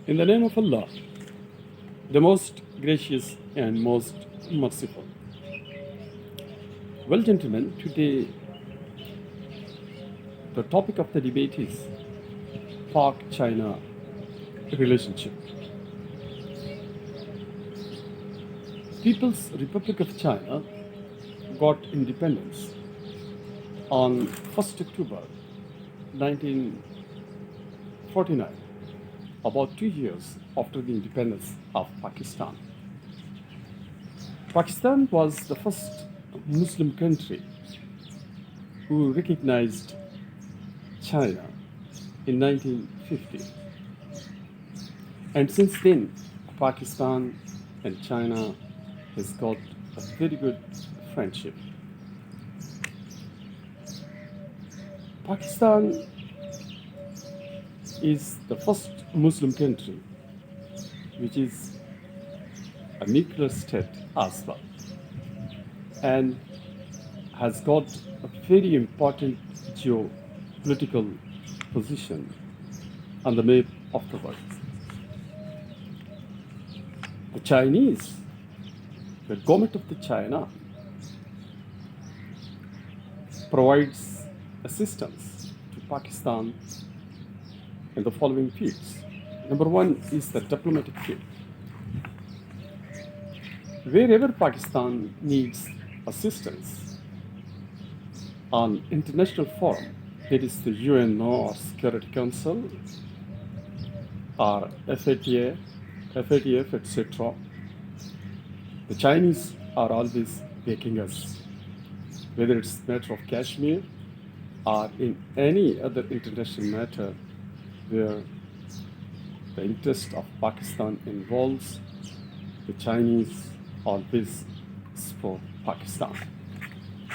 In the name of Allah, the most gracious and most merciful. Well, gentlemen, today the topic of the debate is Pak-China relationship. People's Republic of China got independence on 1st October 1949, about 2 years after the independence of Pakistan. Pakistan was the first Muslim country who recognized China in 1950. And since then, Pakistan and China has got a very good friendship. Pakistan is the first Muslim country which is a nuclear state as well, and has got a very important geopolitical position on the map of the world. The Chinese, the government of the China, provides assistance to Pakistan in the following fields. Number one is the diplomatic field. Wherever Pakistan needs assistance on international forum, that is the UN or Security Council or FATF, etc., the Chinese are always backing us, whether it's matter of Kashmir or in any other international matter where the interest of Pakistan involves. The Chinese always support Pakistan.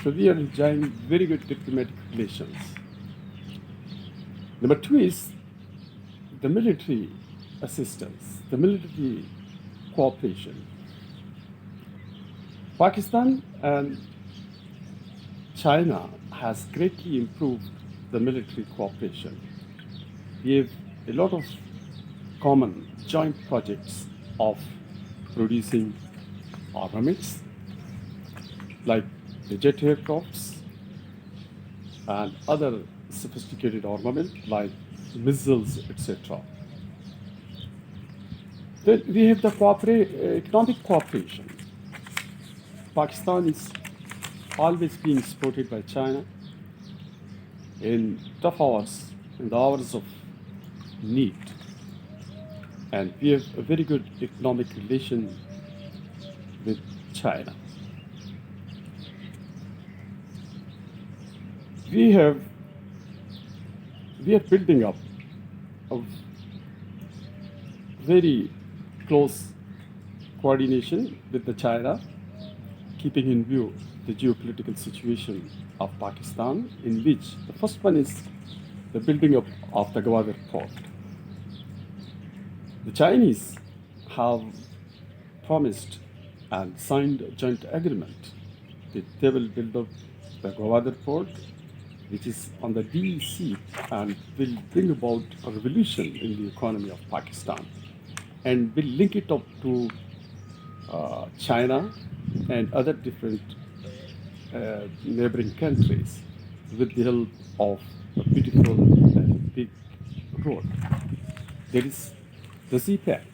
So we are enjoying very good diplomatic relations. Number two is the military assistance, the military cooperation. Pakistan and China has greatly improved the military cooperation. We have a lot of common joint projects of producing armaments like the jet aircrafts and other sophisticated armament like missiles, etc. Then we have the economic cooperation. Pakistan is always being supported by China in tough hours, in the hours of need. And we have a very good economic relation with China. We are building up a very close coordination with the China, keeping in view the geopolitical situation of Pakistan, in which the first one is the building up of the Gwadar port. The Chinese have promised and signed a joint agreement that they will build up the Gwadar port, which is on the DEC, and will bring about a revolution in the economy of Pakistan, and will link it up to China and other different neighboring countries with the help of a beautiful and big road. That is the Sea Pact.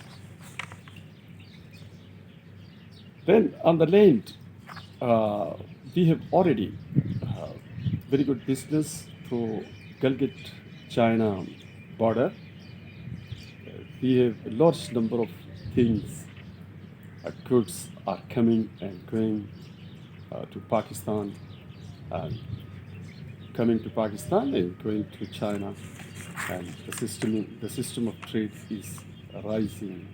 Then on the land, we have already very good business through Gilgit-China border. We have a large number of things. Goods are coming and going to Pakistan, and coming to Pakistan and going to China, and the system of trade is rising,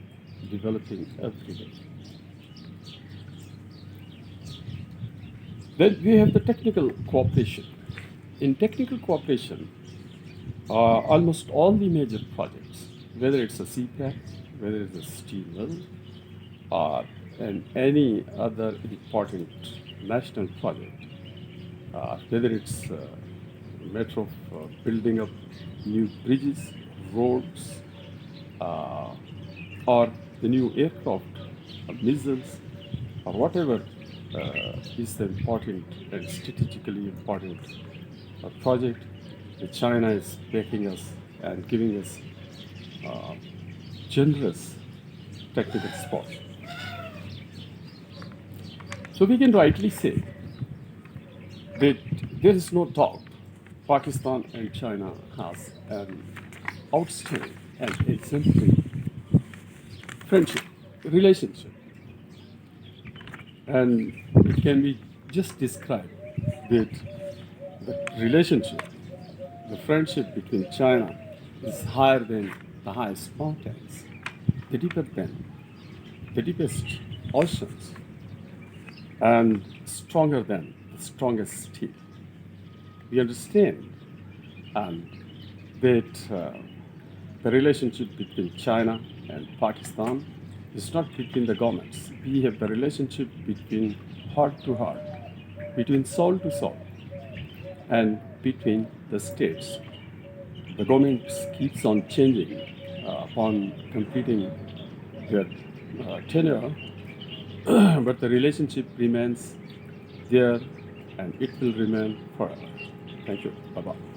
developing every day. Then we have the technical cooperation. In technical cooperation, almost all the major projects, whether it's a CPAC, whether it's a steel mill, or and any other important national project, whether it's a matter of building up new bridges, roads, or the new aircraft or missiles or whatever is the important and strategically important project that China is backing us and giving us generous technical support. So we can rightly say that there is no doubt Pakistan and China has an outstanding and exemplary friendship, relationship. And it can be just described that the relationship, the friendship between China is higher than the highest mountains, the deeper than the deepest oceans, and stronger than the strongest steel. We understand and that the relationship between China and Pakistan is not between the governments. We have the relationship between heart to heart, between soul to soul, and between the states. The government keeps on changing upon completing their tenure, but the relationship remains there and it will remain forever. Thank you. Bye bye.